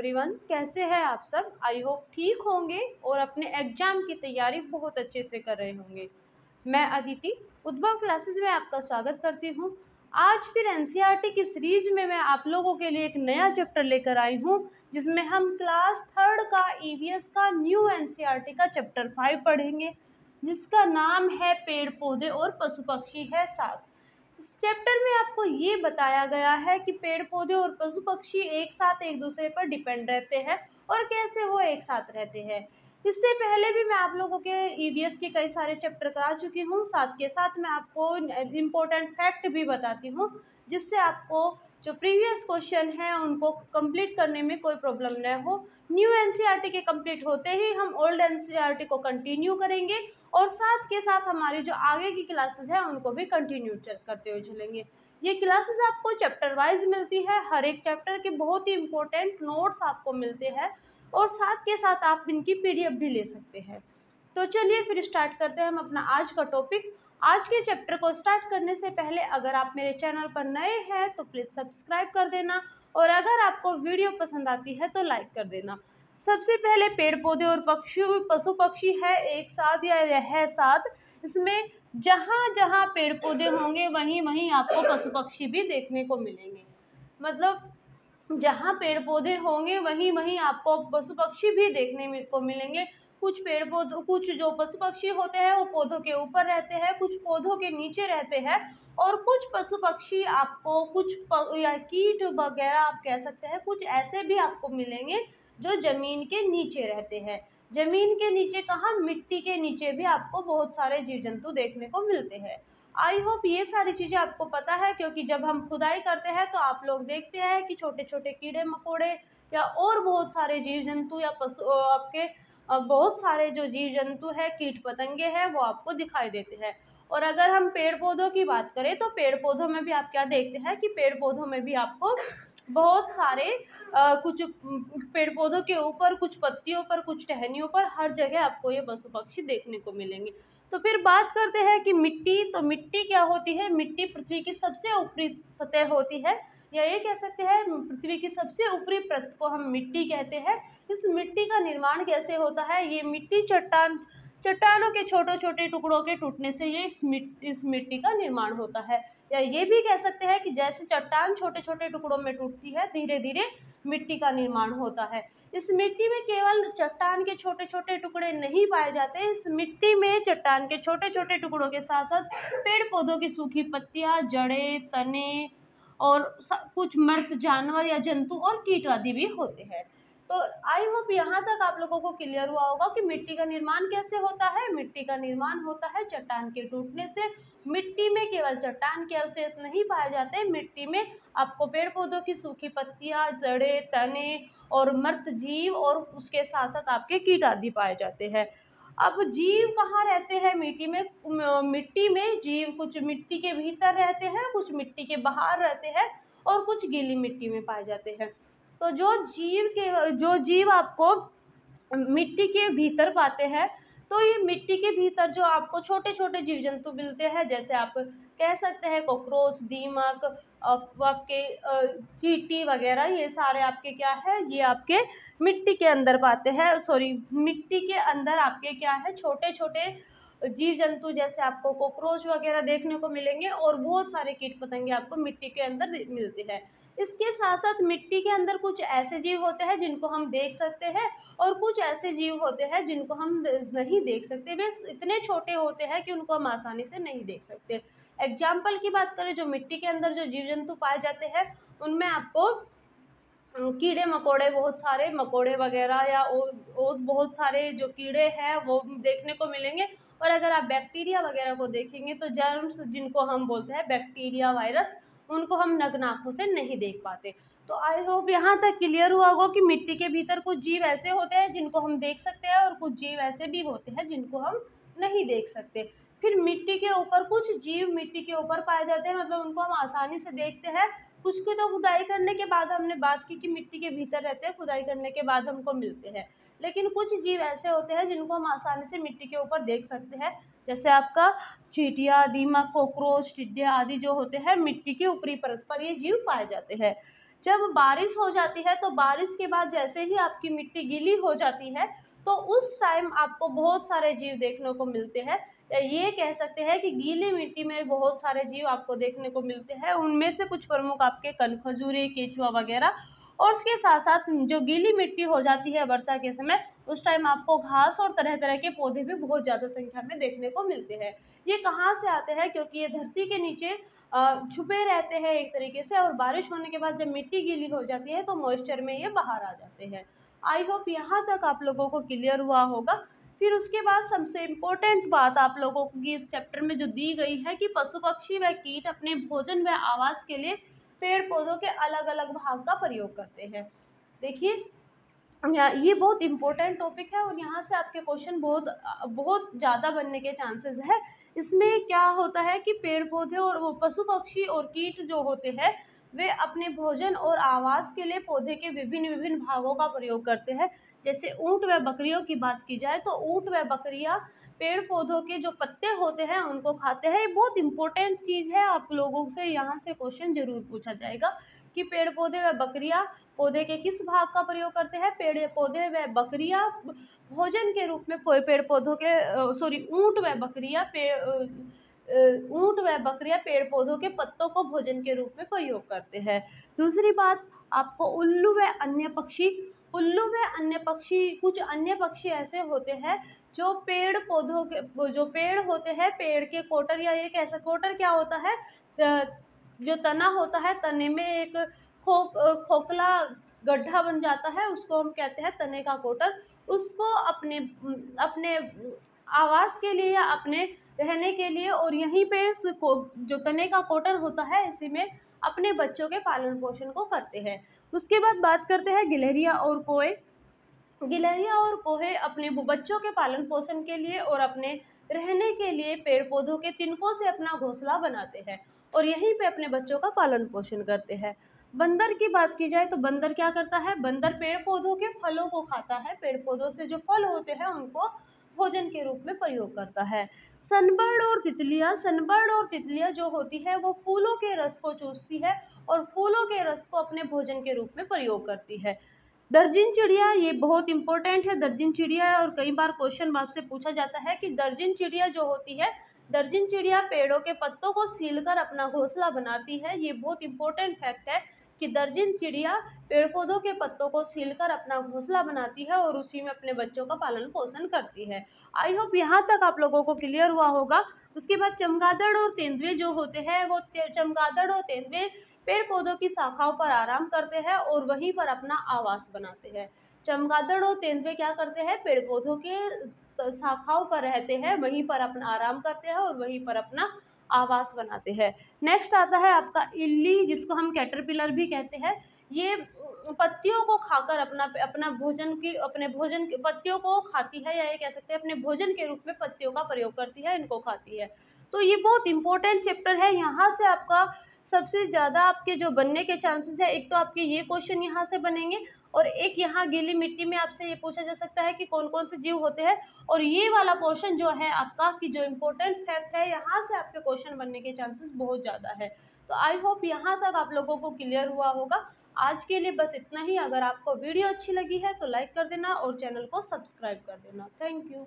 Everyone, कैसे हैं आप सब। आई होप ठीक होंगे और अपने एग्जाम की तैयारी बहुत अच्छे से कर रहे होंगे। मैं अदिति उद्भव क्लासेस में आपका स्वागत करती हूं। आज फिर एनसीईआरटी की सीरीज में मैं आप लोगों के लिए एक नया चैप्टर लेकर आई हूं, जिसमें हम क्लास 3 का ईवीएस का न्यू एनसीईआरटी का चैप्टर 5 पढ़ेंगे, जिसका नाम है पेड़ पौधे और पशु पक्षी है साथ। इस चैप्टर में आपको ये बताया गया है कि पेड़ पौधे और पशु पक्षी एक साथ एक दूसरे पर डिपेंड रहते हैं और कैसे वो एक साथ रहते हैं। इससे पहले भी मैं आप लोगों के ईवीएस के कई सारे चैप्टर करा चुकी हूँ। साथ के साथ मैं आपको इम्पोर्टेंट फैक्ट भी बताती हूँ, जिससे आपको जो प्रीवियस क्वेश्चन है उनको कंप्लीट करने में कोई प्रॉब्लम न हो। न्यू एनसीईआरटी के कंप्लीट होते ही हम ओल्ड एनसीईआरटी को कंटिन्यू करेंगे और साथ के साथ हमारी जो आगे की क्लासेस है उनको भी कंटिन्यू करते हुए चलेंगे। ये क्लासेस आपको चैप्टर वाइज मिलती है, हर एक चैप्टर के बहुत ही इम्पोर्टेंट नोट्स आपको मिलते हैं और साथ के साथ आप इनकी पीडीएफ भी ले सकते हैं। तो चलिए फिर स्टार्ट करते हैं हम अपना आज का टॉपिक। आज के चैप्टर को स्टार्ट करने से पहले अगर आप मेरे चैनल पर नए हैं तो प्लीज़ सब्सक्राइब कर देना, और अगर आपको वीडियो पसंद आती है तो लाइक कर देना। सबसे पहले पेड़ पौधे और पशु पक्षी है एक साथ या है साथ। इसमें जहाँ जहाँ पेड़ पौधे होंगे वहीं वहीं आपको पशु पक्षी भी देखने को मिलेंगे। मतलब जहाँ पेड़ पौधे होंगे वहीं वहीं आपको पशु पक्षी भी देखने को मिलेंगे। कुछ पेड़ पौधे, कुछ जो पशु पक्षी होते हैं वो पौधों के ऊपर रहते हैं, कुछ पौधों के नीचे रहते हैं, और कुछ पशु पक्षी आपको या कीट वगैरह आप कह सकते हैं, कुछ ऐसे भी आपको मिलेंगे जो जमीन के नीचे रहते हैं। जमीन के नीचे कहाँ, मिट्टी के नीचे भी आपको बहुत सारे जीव जंतु देखने को मिलते हैं। आई होप ये सारी चीज़ें आपको पता है, क्योंकि जब हम खुदाई करते हैं तो आप लोग देखते हैं कि छोटे छोटे कीड़े मकोड़े या और बहुत सारे जीव जंतु या पशु आपके बहुत सारे जो जीव जंतु है, कीट पतंगे हैं, वो आपको दिखाई देते हैं। और अगर हम पेड़ पौधों की बात करें तो पेड़ पौधों में भी आप क्या देखते हैं कि पेड़ पौधों में भी आपको बहुत सारे कुछ पेड़ पौधों के ऊपर, कुछ पत्तियों पर, कुछ टहनियों पर, हर जगह आपको ये पशु पक्षी देखने को मिलेंगे। तो फिर बात करते हैं कि मिट्टी, तो मिट्टी क्या होती है। मिट्टी पृथ्वी की सबसे ऊपरी सतह होती है, या ये कह सकते हैं पृथ्वी की सबसे ऊपरी परत को हम मिट्टी कहते हैं। इस मिट्टी का निर्माण कैसे होता है, ये मिट्टी चट्टानों के छोटे छोटे टुकड़ों के टूटने से ये इस मिट्टी का निर्माण होता है। या ये भी कह सकते हैं कि जैसे चट्टान छोटे छोटे टुकड़ों में टूटती है, धीरे धीरे मिट्टी का निर्माण होता है। इस मिट्टी में केवल चट्टान के छोटे छोटे टुकड़े नहीं पाए जाते, इस मिट्टी में चट्टान के छोटे छोटे टुकड़ों के साथ साथ पेड़ पौधों की सूखी पत्तियां, जड़ें, तने और कुछ मृत जानवर या जंतु और कीट आदि भी होते हैं। तो आई होप यहाँ तक आप लोगों को क्लियर हुआ होगा कि मिट्टी का निर्माण कैसे होता है। मिट्टी का निर्माण होता है चट्टान के टूटने से। मिट्टी में केवल चट्टान के अवशेष नहीं पाए जाते, मिट्टी में आपको पेड़ पौधों की सूखी पत्तियां, जड़ें, तने और मृत जीव और उसके साथ साथ आपके कीट आदि पाए जाते हैं। अब जीव कहाँ रहते हैं मिट्टी में। मिट्टी में जीव कुछ मिट्टी के भीतर रहते हैं, कुछ मिट्टी के बाहर रहते हैं, और कुछ गीली मिट्टी में पाए जाते हैं। तो जो जीव आपको मिट्टी के भीतर पाते हैं, तो ये मिट्टी के भीतर जो आपको छोटे छोटे जीव जंतु मिलते हैं, जैसे आप कह सकते हैं कॉकरोच, दीमक, आपके चींटी वगैरह, ये सारे आपके क्या है, ये आपके मिट्टी के अंदर पाते हैं। सॉरी, मिट्टी के अंदर आपके क्या है, छोटे छोटे जीव जंतु, जैसे आपको कॉकरोच वगैरह देखने को मिलेंगे, और बहुत सारे कीट पतंगे आपको मिट्टी के अंदर मिलते हैं। इसके साथ साथ मिट्टी के अंदर कुछ ऐसे जीव होते हैं जिनको हम देख सकते हैं, और कुछ ऐसे जीव होते हैं जिनको हम नहीं देख सकते। वे इतने छोटे होते हैं कि उनको हम आसानी से नहीं देख सकते। एग्जाम्पल की बात करें, जो मिट्टी के अंदर जो जीव जंतु पाए जाते हैं उनमें आपको कीड़े मकोड़े, बहुत सारे मकोड़े वगैरह या और बहुत सारे जो कीड़े हैं वो देखने को मिलेंगे। और अगर आप बैक्टीरिया वगैरह को देखेंगे तो जर्म्स, जिनको हम बोलते हैं बैक्टीरिया, वायरस, उनको हम नग्न आँखों से नहीं देख पाते। तो आई होप यहाँ तक क्लियर हुआ होगा कि मिट्टी के भीतर कुछ जीव ऐसे होते हैं जिनको हम देख सकते हैं, और कुछ जीव ऐसे भी होते हैं जिनको हम नहीं देख सकते। फिर मिट्टी के ऊपर कुछ जीव मिट्टी के ऊपर पाए जाते हैं, मतलब उनको हम आसानी से देखते हैं। कुछ की तो खुदाई करने के बाद, हमने बात की कि मिट्टी के भीतर रहते हैं, खुदाई करने के बाद हमको मिलते हैं। लेकिन कुछ जीव ऐसे होते हैं जिनको हम आसानी से मिट्टी के ऊपर देख सकते हैं, जैसे आपका चींटियाँ, दीमक, कॉकरोच, टिड्डे आदि जो होते हैं मिट्टी की ऊपरी परत पर ये जीव पाए जाते हैं। जब बारिश हो जाती है तो बारिश के बाद जैसे ही आपकी मिट्टी गीली हो जाती है तो उस टाइम आपको बहुत सारे जीव देखने को मिलते हैं। ये कह सकते हैं कि गीली मिट्टी में बहुत सारे जीव आपको देखने को मिलते हैं। उनमें से कुछ प्रमुख आपके कनखजूरे, केंचुआ वगैरह। और उसके साथ साथ जो गीली मिट्टी हो जाती है वर्षा के समय, उस टाइम आपको घास और तरह तरह के पौधे भी बहुत ज़्यादा संख्या में देखने को मिलते हैं। ये कहाँ से आते हैं? क्योंकि ये धरती के नीचे छुपे रहते हैं एक तरीके से, और बारिश होने के बाद जब मिट्टी गीली हो जाती है तो मॉइस्चर में ये बाहर आ जाते हैं। आई होप यहाँ तक आप लोगों को क्लियर हुआ होगा। फिर उसके बाद सबसे इम्पोर्टेंट बात आप लोगों की इस चैप्टर में जो दी गई है कि पशु पक्षी व कीट अपने भोजन व आवास के लिए पेड़ पौधों के अलग अलग भाग का प्रयोग करते हैं। देखिए, ये बहुत इम्पोर्टेंट टॉपिक है और यहाँ से आपके क्वेश्चन बहुत ज़्यादा बनने के चांसेस है। इसमें क्या होता है कि पेड़ पौधे और वो पशु पक्षी और कीट जो होते हैं वे अपने भोजन और आवास के लिए पौधे के विभिन्न विभिन्न भागों का प्रयोग करते हैं। जैसे ऊँट व बकरियों की बात की जाए तो ऊँट व बकरियाँ पेड़ पौधों के जो पत्ते होते हैं उनको खाते हैं। ये बहुत इंपॉर्टेंट चीज़ है, आप लोगों से यहाँ से क्वेश्चन जरूर पूछा जाएगा कि पेड़ पौधे व बकरियाँ पौधे के किस भाग का प्रयोग करते हैं। पेड़ पौधे व बकरियाँ भोजन के रूप में पेड़ पौधों के ऊँट व बकरियाँ पेड़ पौधों के पत्तों को भोजन के रूप में प्रयोग करते हैं। दूसरी बात, आपको उल्लू व अन्य पक्षी कुछ अन्य पक्षी ऐसे होते हैं जो पेड़ पौधों के जो पेड़ होते हैं, पेड़ के कोटर, या ये कैसा कोटर क्या होता है, जो तना होता है, तने में एक खोखला गड्ढा बन जाता है, उसको हम कहते हैं तने का कोटर। उसको अपने अपने आवास के लिए या अपने रहने के लिए, और यहीं पे जो तने का कोटर होता है इसी में अपने बच्चों के पालन पोषण को करते हैं। उसके बाद बात करते हैं गिलहरियाँ और कोए। गिलहरियाँ और कोहे अपने बच्चों के पालन पोषण के लिए और अपने रहने के लिए पेड़ पौधों के तिनकों से अपना घोंसला बनाते हैं और यहीं पे अपने बच्चों का पालन पोषण करते हैं। बंदर की बात की जाए तो बंदर क्या करता है? बंदर पेड़ पौधों के फलों को खाता है, पेड़ पौधों से जो फल होते हैं उनको भोजन के रूप में प्रयोग करता है। सनबर्ड और तितलियां जो होती है वो फूलों के रस को चूसती है और फूलों के रस को अपने भोजन के रूप में प्रयोग करती है। दर्जन चिड़िया, ये बहुत इंपॉर्टेंट है दर्जन चिड़िया, और कई बार क्वेश्चन आपसे पूछा जाता है कि दर्जन चिड़िया जो होती है, दर्जन चिड़िया पेड़ों के पत्तों को सीलकर अपना घोंसला बनाती है। ये बहुत इंपॉर्टेंट फैक्ट है कि दर्जन चिड़िया पेड़ पौधों के पत्तों को सीलकर अपना घोंसला बनाती है और उसी में अपने बच्चों का पालन पोषण करती है। आई होप यहाँ तक आप लोगों को क्लियर हुआ होगा। उसके बाद चमगादड़ और तेंदुए जो होते हैं, वो चमगादड़ और तेंदुए पेड़ पौधों की शाखाओं पर आराम करते हैं और वहीं पर अपना आवास बनाते हैं। चमगादड़ और तेंदुए क्या करते हैं? पेड़ पौधों के शाखाओं पर रहते हैं, वहीं पर अपना आराम करते हैं और वहीं पर अपना आवास बनाते हैं। नेक्स्ट आता है आपका इल्ली, जिसको हम कैटरपिलर भी कहते हैं। ये पत्तियों को खाकर अपने भोजन की पत्तियों को खाती है, या ये कह सकते हैं अपने भोजन के रूप में पत्तियों का प्रयोग करती है, इनको खाती है। तो ये बहुत इंपॉर्टेंट चैप्टर है। यहाँ से आपका सबसे ज़्यादा आपके जो बनने के चांसेस है, एक तो आपके ये क्वेश्चन यहाँ से बनेंगे और एक यहाँ गीली मिट्टी में आपसे ये पूछा जा सकता है कि कौन कौन से जीव होते हैं, और ये वाला पोर्शन जो है आपका कि जो इम्पोर्टेंट फैक्ट है, यहाँ से आपके क्वेश्चन बनने के चांसेस बहुत ज़्यादा है। तो आई होप यहाँ तक आप लोगों को क्लियर हुआ होगा। आज के लिए बस इतना ही। अगर आपको वीडियो अच्छी लगी है तो लाइक कर देना और चैनल को सब्सक्राइब कर देना। Thank you.